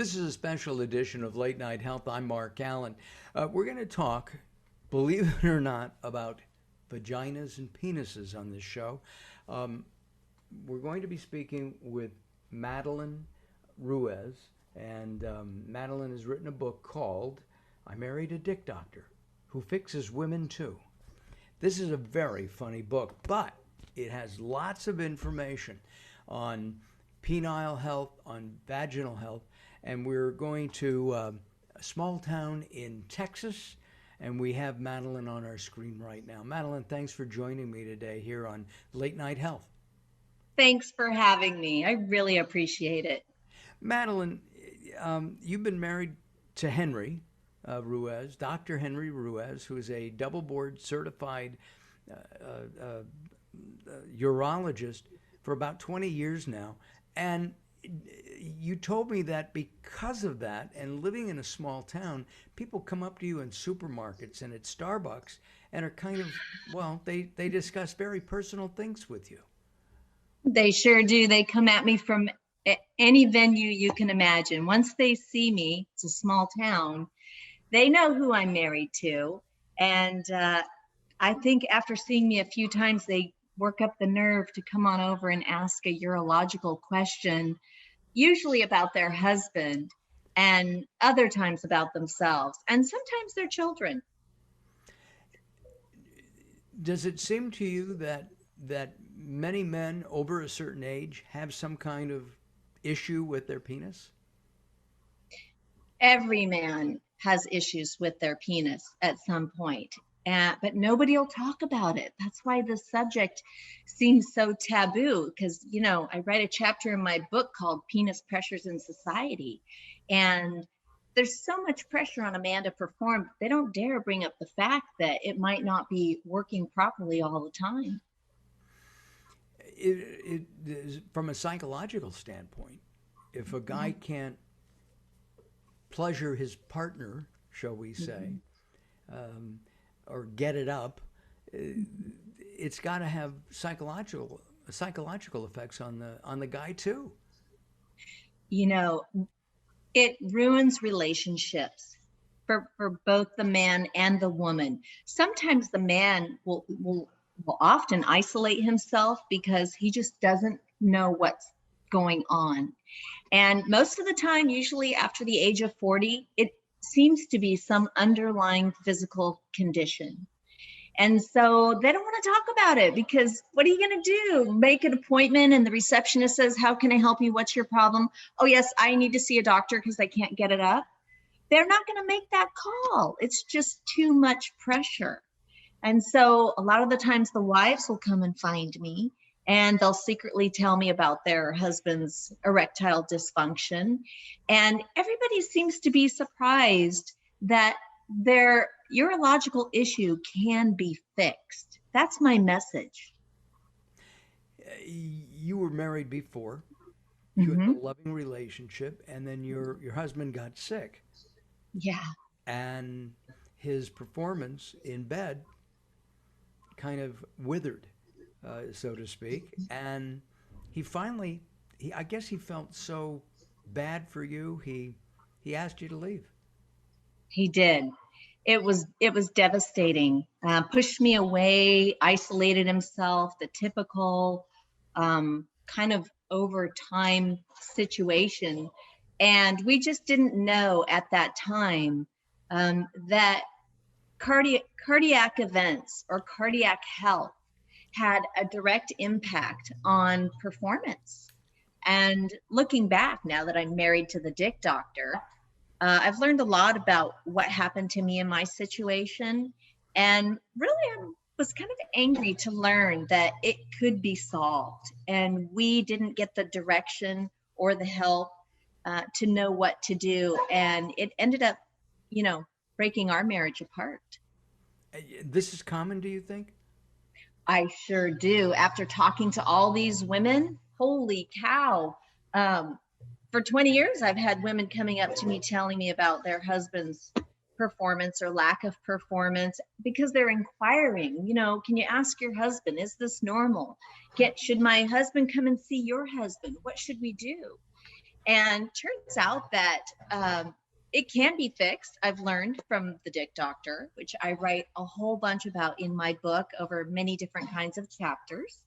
This is a special edition of Late Night Health. I'm Mark Alyn. We're going to talk, believe it or not, about vaginas and penises on this show. We're going to be speaking with Madeline Ruiz, and Madeline has written a book called I Married a Dick Doctor Who Fixes Women Too. This is a very funny book, but it has lots of information on penile health, on vaginal health, and we're going to a small town in Texas, and we have Madeline on our screen right now. Madeline, thanks for joining me today here on Late Night Health. Thanks for having me. I really appreciate it. Madeline, you've been married to Henry Ruiz, Dr. Henry Ruiz, who is a double board certified urologist for about 20 years now. And you told me that because of that, and living in a small town, people come up to you in supermarkets and at Starbucks and are kind of, well, they discuss very personal things with you. They sure do. They come at me from any venue you can imagine. Once they see me, it's a small town, they know who I'm married to. And I think after seeing me a few times, they work up the nerve to come on over and ask a urological question, usually about their husband, and other times about themselves, and sometimes their children. Does it seem to you that many men over a certain age have some kind of issue with their penis? Every man has issues with their penis at some point. But nobody will talk about it. That's why the subject seems so taboo, because, you know, I write a chapter in my book called Penis Pressures in Society. And there's so much pressure on a man to perform, they don't dare bring up the fact that it might not be working properly all the time. It is, from a psychological standpoint, if a guy can't pleasure his partner, shall we say, or get it up, it's got to have psychological effects on the guy too. You know, it ruins relationships for both the man and the woman. Sometimes the man will often isolate himself because he just doesn't know what's going on. And most of the time, usually after the age of 40, it seems to be some underlying physical condition. And so they don't want to talk about it, because what are you going to do? Make an appointment and the receptionist says, how can I help you? What's your problem? Oh, yes, I need to see a doctor because I can't get it up. They're not going to make that call. It's just too much pressure. And so a lot of the times the wives will come and find me, and they'll secretly tell me about their husband's erectile dysfunction. And everybody seems to be surprised that their urological issue can be fixed. That's my message. You were married before. You had a loving relationship, and then your husband got sick. Yeah. And his performance in bed kind of withered, so to speak. And he finally, I guess he felt so bad for you, he asked you to leave. He did. It was devastating. Pushed me away, isolated himself, the typical kind of over time situation. And we just didn't know at that time that cardiac events or cardiac health had a direct impact on performance. And looking back, now that I'm married to the Dick Doctor, I've learned a lot about what happened to me in my situation. And really, I was kind of angry to learn that it could be solved. And we didn't get the direction or the help to know what to do. And it ended up, you know, breaking our marriage apart. This is common, do you think? I sure do. After talking to all these women, holy cow. For 20 years, I've had women coming up to me telling me about their husband's performance or lack of performance, because they're inquiring, you know, can you ask your husband, is this normal? Should my husband come and see your husband? What should we do? And turns out that it can be fixed. I've learned from the Dick Doctor, which I write a whole bunch about in my book over many different kinds of chapters.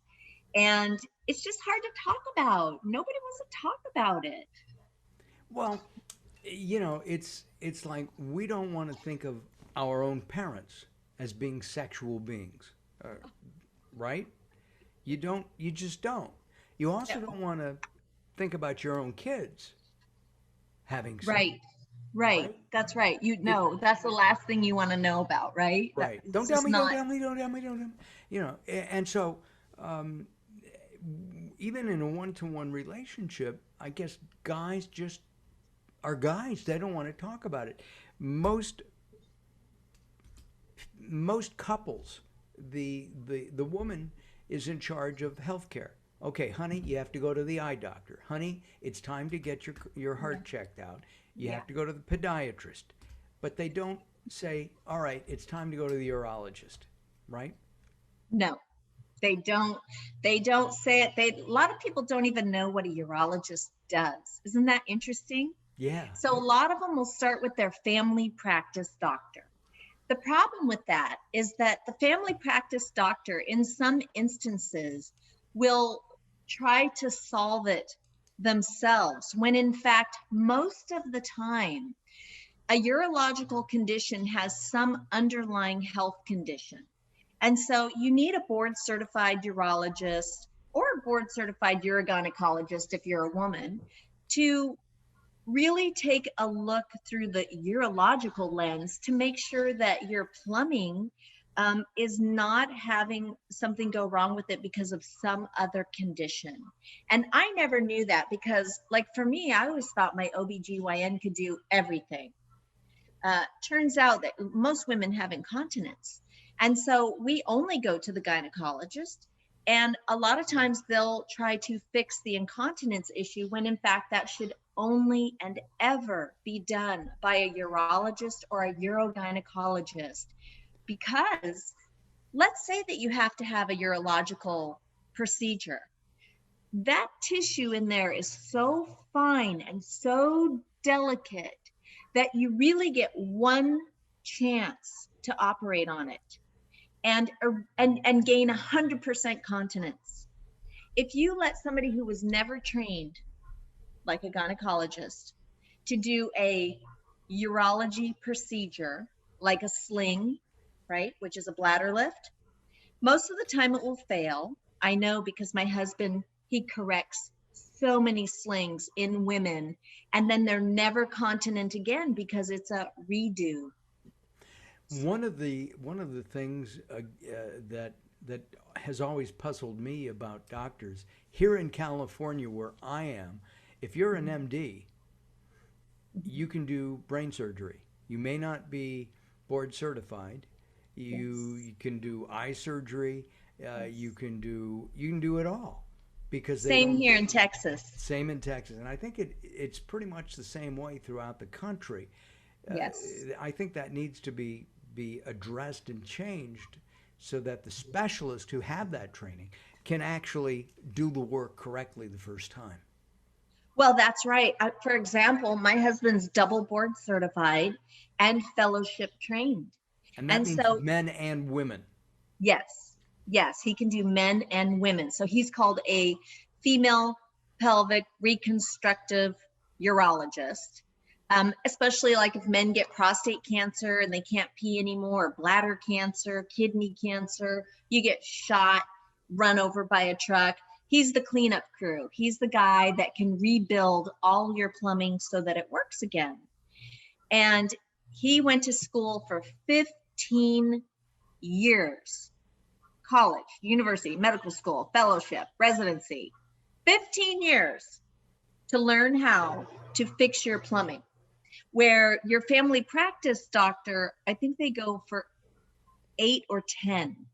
And it's just hard to talk about. Nobody wants to talk about it. Well, it's like we don't want to think of our own parents as being sexual beings, uh, right? You just don't. You also No. don't want to think about your own kids having sex, Right. Right. right? That's right. You It, know, that's the last thing you want to know about, right? That right. Don't it's tell just me, don't not. tell me, don't tell me, don't tell me. And so um, even in a one-to-one relationship, I guess guys just are guys. They don't want to talk about it. Most most couples, the woman is in charge of health care. Okay, honey, you have to go to the eye doctor. Honey, it's time to get your Yeah. heart checked out. You Yeah. have to go to the podiatrist. But they don't say, all right, it's time to go to the urologist, right? No. They don't. They don't say it. They A lot of people don't even know what a urologist does. Isn't that interesting? Yeah. So a lot of them will start with their family practice doctor. The problem with that is that the family practice doctor, in some instances, will try to solve it themselves, when in fact, most of the time, a urological condition has some underlying health condition. And so you need a board certified urologist or a board certified urogynecologist if you're a woman to really take a look through the urological lens to make sure that your plumbing is not having something go wrong with it because of some other condition. And I never knew that because, like, for me, I always thought my OBGYN could do everything. Turns out that most women have incontinence. And so we only go to the gynecologist. And a lot of times they'll try to fix the incontinence issue when in fact that should only and ever be done by a urologist or a urogynecologist. Because let's say that you have to have a urological procedure. That tissue in there is so fine and so delicate that you really get one chance to operate on it and gain 100% continence. If you let somebody who was never trained, like a gynecologist, to do a urology procedure, like a sling, right, which is a bladder lift, most of the time it will fail. I know because my husband, he corrects so many slings in women, and then they're never continent again because it's a redo. One of the things that has always puzzled me about doctors here in California, where I am, if you're an MD, you can do brain surgery. You may not be board certified. You, Yes. you can do eye surgery. Yes. You can do it all because they Same don't. here in Texas. Same in Texas, and I think it's pretty much the same way throughout the country. Uh, Yes. I think that needs to be addressed and changed so that the specialists who have that training can actually do the work correctly the first time. Well, that's right. For example, my husband's double board certified and fellowship trained. And that And means so, men and women. yes, yes, he can do men and women. So he's called a female pelvic reconstructive urologist. Especially like if men get prostate cancer and they can't pee anymore, bladder cancer, kidney cancer, you get shot, run over by a truck. He's the cleanup crew. He's the guy that can rebuild all your plumbing so that it works again. And he went to school for 15 years, college, university, medical school, fellowship, residency, 15 years to learn how to fix your plumbing. Where your family practice doctor, I think they go for 8 or 10.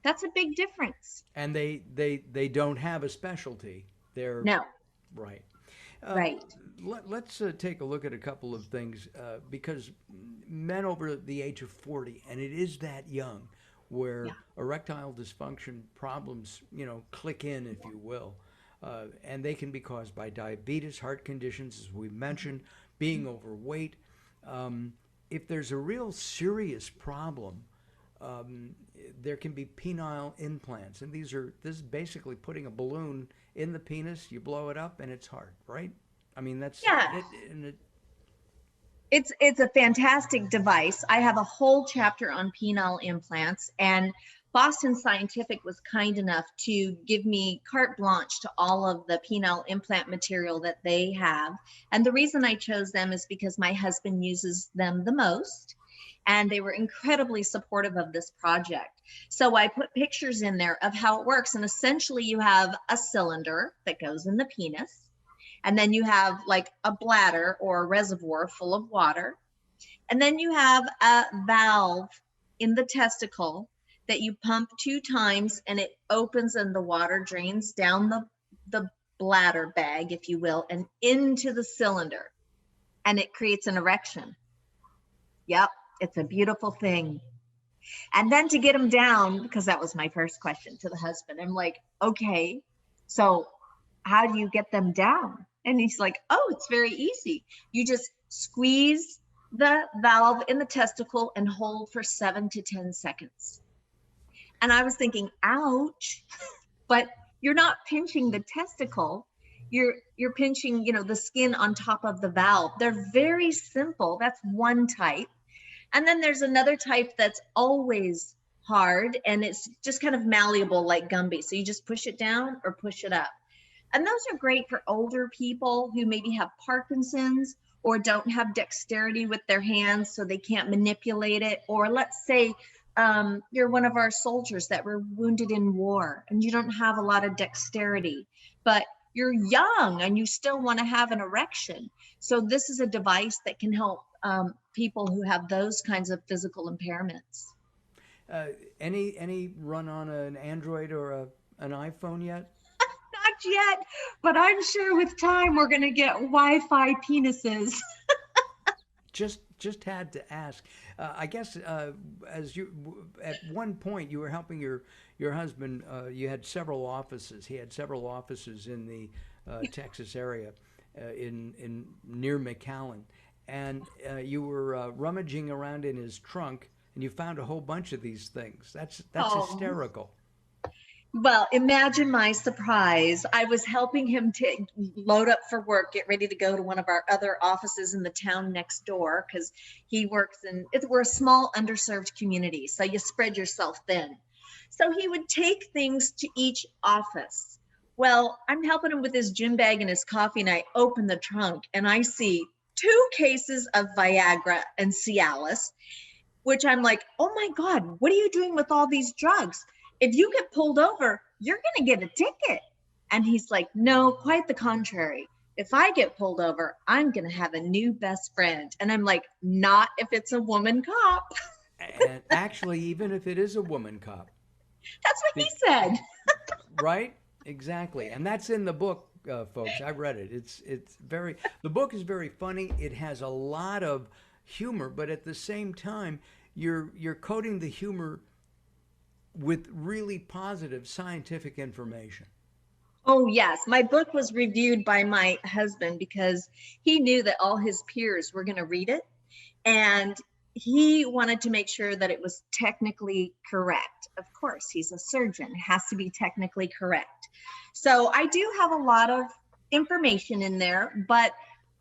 That's a big difference. And they don't have a specialty. They're No, right. Uh, right. let's take a look at a couple of things because men over the age of 40, and it is that young, where Yeah. erectile dysfunction problems, click in, if you will. and they can be caused by diabetes, heart conditions, as we mentioned, being overweight. If there's a real serious problem, there can be penile implants, and this is basically putting a balloon in the penis. You blow it up, and it's hard, right? I mean, that's Yeah. it, and it, It's a fantastic device. I have a whole chapter on penile implants, and Boston Scientific was kind enough to give me carte blanche to all of the penile implant material that they have. And the reason I chose them is because my husband uses them the most, and they were incredibly supportive of this project. So I put pictures in there of how it works. And essentially you have a cylinder that goes in the penis, and then you have like a bladder or a reservoir full of water. And then you have a valve in the testicle that you pump 2 times, and it opens and the water drains down the bladder bag, if you will, and into the cylinder. And it creates an erection. Yep, it's a beautiful thing. And then to get them down, because that was my first question to the husband, I'm like, okay, so how do you get them down? And he's like, oh, it's very easy. You just squeeze the valve in the testicle and hold for 7 to 10 seconds. And I was thinking, ouch, but you're not pinching the testicle. You're pinching, the skin on top of the valve. They're very simple. That's one type. And then there's another type that's always hard, and it's just kind of malleable like Gumby. So you just push it down or push it up. And those are great for older people who maybe have Parkinson's or don't have dexterity with their hands, so they can't manipulate it. Or let's say you're one of our soldiers that were wounded in war and you don't have a lot of dexterity, but you're young and you still want to have an erection. So this is a device that can help people who have those kinds of physical impairments. any run on an Android or an iPhone yet? Not yet, but I'm sure with time we're going to get Wi-Fi penises. Just had to ask. I guess as you at one point you were helping your husband. You had several offices. He had several offices in the Texas area, in near McAllen, and you were rummaging around in his trunk, and you found a whole bunch of these things. That's hysterical. Well, imagine my surprise. I was helping him to load up for work, get ready to go to one of our other offices in the town next door, because he works we're a small underserved community, so you spread yourself thin. So he would take things to each office. Well, I'm helping him with his gym bag and his coffee, and I open the trunk and I see 2 cases of Viagra and Cialis, which I'm like, oh my God, what are you doing with all these drugs? If you get pulled over, you're going to get a ticket. And he's like, no, quite the contrary. If I get pulled over, I'm going to have a new best friend. And I'm like, not if it's a woman cop. And actually, even if it is a woman cop. That's what he said. Right? Exactly. And that's in the book, folks. I read it. The book is very funny. It has a lot of humor, but at the same time, you're coating the humor with really positive scientific information. Oh, yes. My book was reviewed by my husband because he knew that all his peers were going to read it. And he wanted to make sure that it was technically correct. Of course, he's a surgeon. It has to be technically correct. So I do have a lot of information in there, but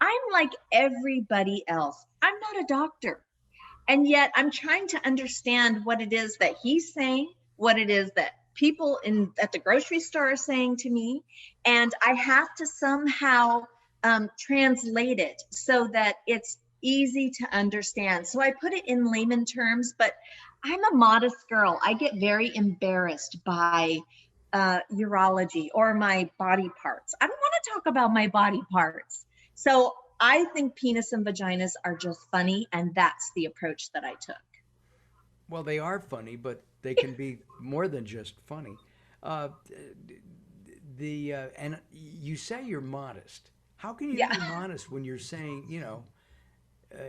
I'm like everybody else. I'm not a doctor. And yet I'm trying to understand what it is that he's saying, what it is that people at the grocery store are saying to me. And I have to somehow translate it so that it's easy to understand. So I put it in layman terms, but I'm a modest girl. I get very embarrassed by urology or my body parts. I don't want to talk about my body parts. So I think penis and vaginas are just funny, and that's the approach that I took. Well, they are funny, but they can be more than just funny. And you say you're modest. How can you be modest when you're saying,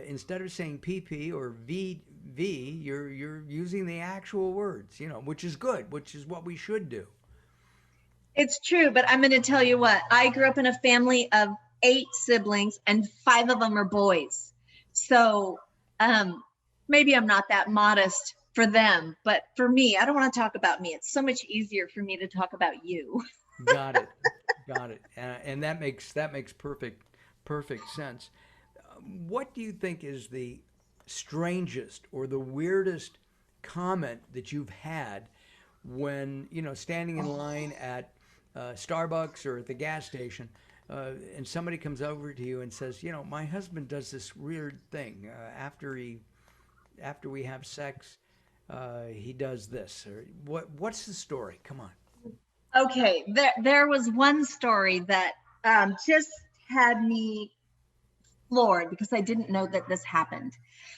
instead of saying PP or VV, you're using the actual words, which is good, which is what we should do. It's true, but I'm going to tell you what. I grew up in a family of 8 siblings, and 5 of them are boys. So maybe I'm not that modest for them, but for me, I don't want to talk about me. It's so much easier for me to talk about you. Got it. Got it. And that makes perfect sense. What do you think is the strangest or the weirdest comment that you've had when, standing in line at Starbucks or at the gas station, and somebody comes over to you and says, my husband does this weird thing after we have sex, he does this, or what's the story? Come on. Okay, there was one story that just had me floored because I didn't know that this happened.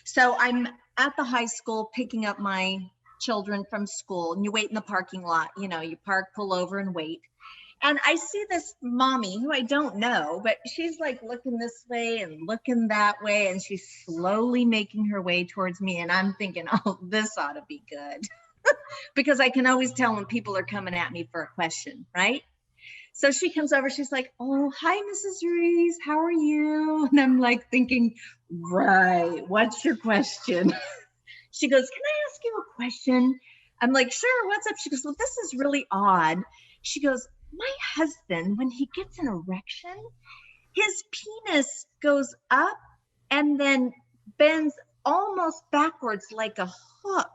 So I'm at the high school picking up my children from school, and you wait in the parking lot. You park, pull over, and wait. And I see this mommy who I don't know, but she's like looking this way and looking that way, and she's slowly making her way towards me. And I'm thinking, oh, this ought to be good. Because I can always tell when people are coming at me for a question, right? So she comes over, she's like, oh, hi, Mrs. Ruiz, how are you? And I'm like thinking, right, what's your question? She goes, can I ask you a question? I'm like, sure, what's up? She goes, well, this is really odd. She goes, my husband, when he gets an erection, his penis goes up and then bends almost backwards like a hook.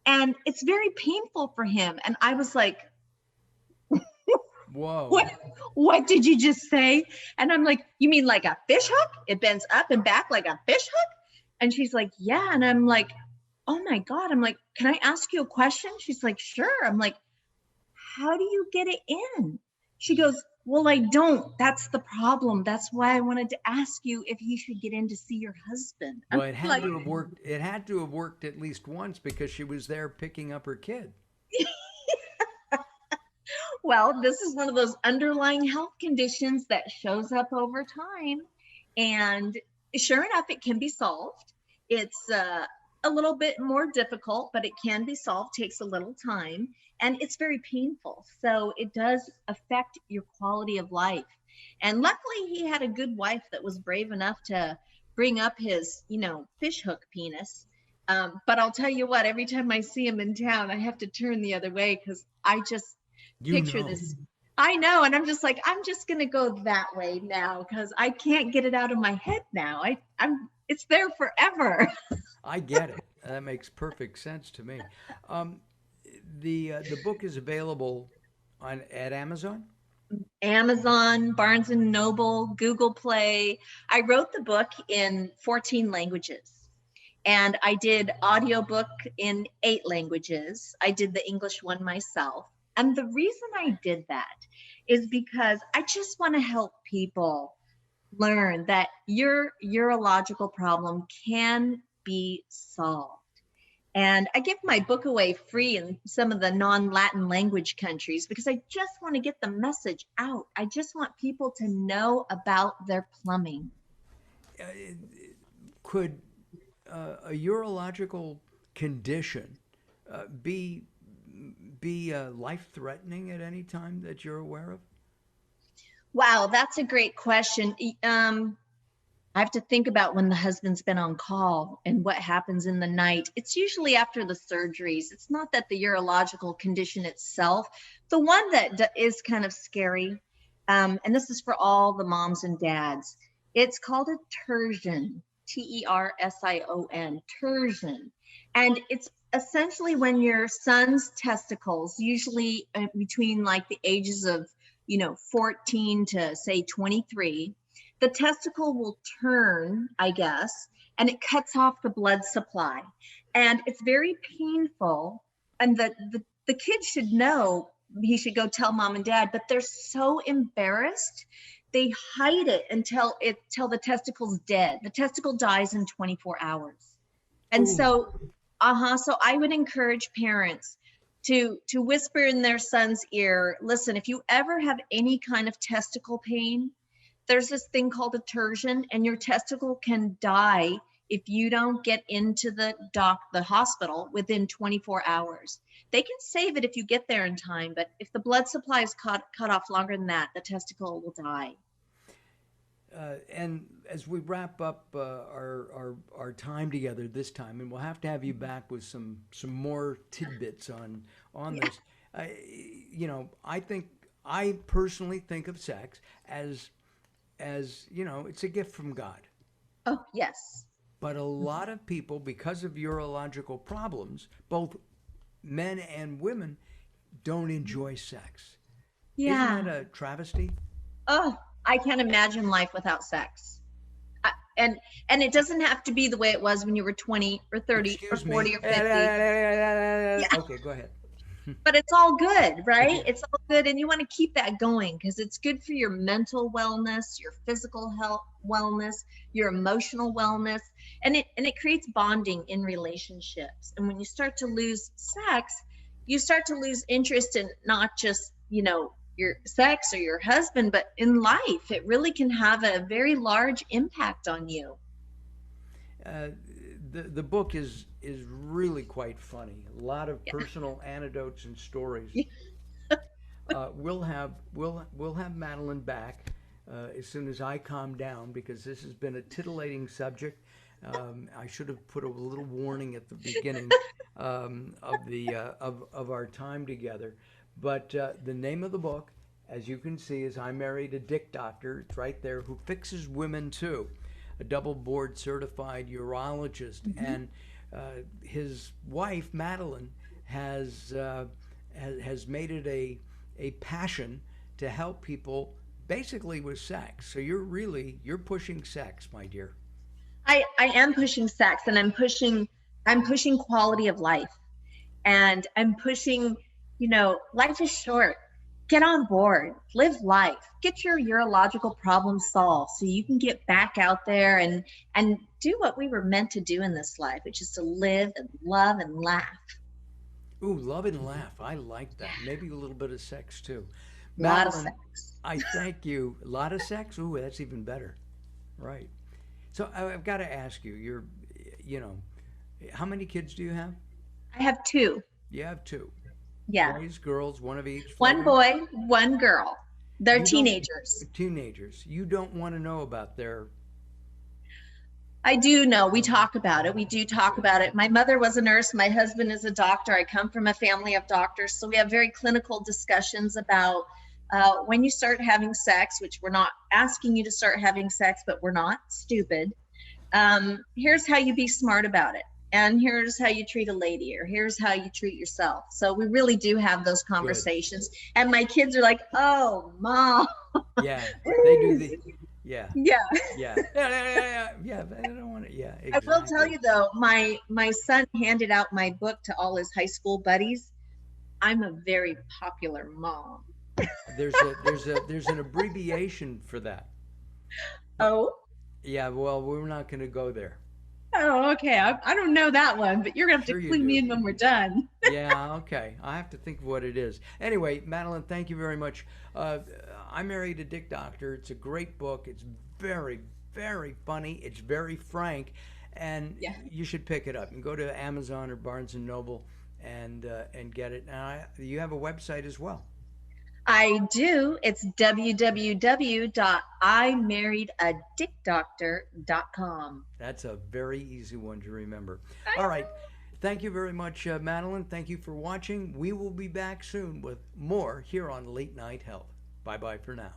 And it's very painful for him. And I was like, Whoa. What did you just say? And I'm like, you mean like a fish hook? It bends up and back like a fish hook? And she's like, yeah. And I'm like, oh my God. I'm like, can I ask you a question? She's like, sure. I'm like, how do you get it in? She goes, well, I don't. That's the problem. That's why I wanted to ask you if you should get in to see your husband. Well, it had to have worked. It had to have worked at least once because she was there picking up her kid. Well, this is one of those underlying health conditions that shows up over time. And sure enough, it can be solved. It's a little bit more difficult, but it can be solved, takes a little time, and it's very painful. So it does affect your quality of life. And luckily, he had a good wife that was brave enough to bring up his, fish hook penis. But I'll tell you what, every time I see him in town, I have to turn the other way because I just picture this. I know. And I'm just like, I'm just going to go that way now because I can't get it out of my head now. It's there forever. I get it. That makes perfect sense to me. The book is available at Amazon? Amazon, Barnes and Noble, Google Play. I wrote the book in 14 languages. And I did audiobook in 8 languages. I did the English one myself. And the reason I did that is because I just want to help people learn that your urological problem can be solved. And I give my book away free in some of the non-Latin language countries because I just want to get the message out. I just want people to know about their plumbing. Could a urological condition be life-threatening at any time that you're aware of? Wow, that's a great question. I have to think about when the husband's been on call and what happens in the night. It's usually after the surgeries. It's not that the urological condition itself. The one that is kind of scary, and this is for all the moms and dads, it's called a tersion, Tersion, tersion. And it's essentially when your son's testicles, usually between like the ages of 14 to say 23, the testicle will turn, I guess, and it cuts off the blood supply. And it's very painful. And the kid should know he should go tell mom and dad, but they're so embarrassed. They hide it until the testicle's dead. The testicle dies in 24 hours. And so I would encourage parents to whisper in their son's ear, listen, if you ever have any kind of testicle pain, there's this thing called a tersion, and your testicle can die if you don't get into the hospital within 24 hours. They can save it if you get there in time, but if the blood supply is cut off longer than that, the testicle will die. And as we wrap up our time together this time, and we'll have to have you back with some more tidbits on this. I personally think of sex as it's a gift from God. Oh, yes. But a lot of people, because of urological problems, both men and women, don't enjoy sex. Yeah. Isn't that a travesty? Oh, I can't imagine life without sex. And it doesn't have to be the way it was when you were 20 or 30 or 40 or 50. Yeah. Okay, go ahead. But it's all good, right? It's all good. And you want to keep that going because it's good for your mental wellness, your physical health wellness, your emotional wellness. And it creates bonding in relationships. And when you start to lose sex, you start to lose interest in not just, your sex or your husband, but in life. It really can have a very large impact on you. The book is really quite funny. A lot of personal anecdotes and stories. We'll have Madeline back as soon as I calm down, because this has been a titillating subject. I should have put a little warning at the beginning of our time together. But the name of the book, as you can see, is I Married a Dick Doctor. It's right there. Who fixes women too? A double board certified urologist, and his wife Madeline has made it a passion to help people basically with sex. So you're pushing sex, my dear. I am pushing sex, and I'm pushing quality of life, and I'm pushing, life is short. Get on board, live life, get your urological problems solved so you can get back out there and do what we were meant to do in this life, which is to live and love and laugh. Ooh, love and laugh. I like that. Maybe a little bit of sex too. A lot of Madeline, sex. I thank you. A lot of sex? Ooh, that's even better. Right. So I've got to ask you, how many kids do you have? I have 2. You have 2. Yeah. Boys, girls, one of each. One boy, one girl. They're teenagers. Teenagers. You don't want to know about their... I do know. We talk about it. We do talk about it. My mother was a nurse. My husband is a doctor. I come from a family of doctors. So we have very clinical discussions about when you start having sex, which we're not asking you to start having sex, but we're not stupid. Here's how you be smart about it. And here's how you treat a lady, or here's how you treat yourself. So we really do have those conversations. Good. And my kids are like, "Oh, Mom." Yeah, they do. Yeah. Yeah. Yeah. Yeah. I don't want to. Yeah. Exactly. I will tell you though, my son handed out my book to all his high school buddies. I'm a very popular mom. There's an abbreviation for that. Oh. Yeah. Well, we're not going to go there. Oh, okay. I don't know that one, but you're going to have to clue me in when we're done. Yeah, okay. I have to think of what it is. Anyway, Madeline, thank you very much. I Married a Dick Doctor. It's a great book. It's very, very funny. It's very frank, and you should pick it up. You can go to Amazon or Barnes & Noble and get it. Now, you have a website as well. I do. It's www.imarriedadickdoctor.com. That's a very easy one to remember. All right. Thank you very much, Madeline. Thank you for watching. We will be back soon with more here on Late Night Health. Bye-bye for now.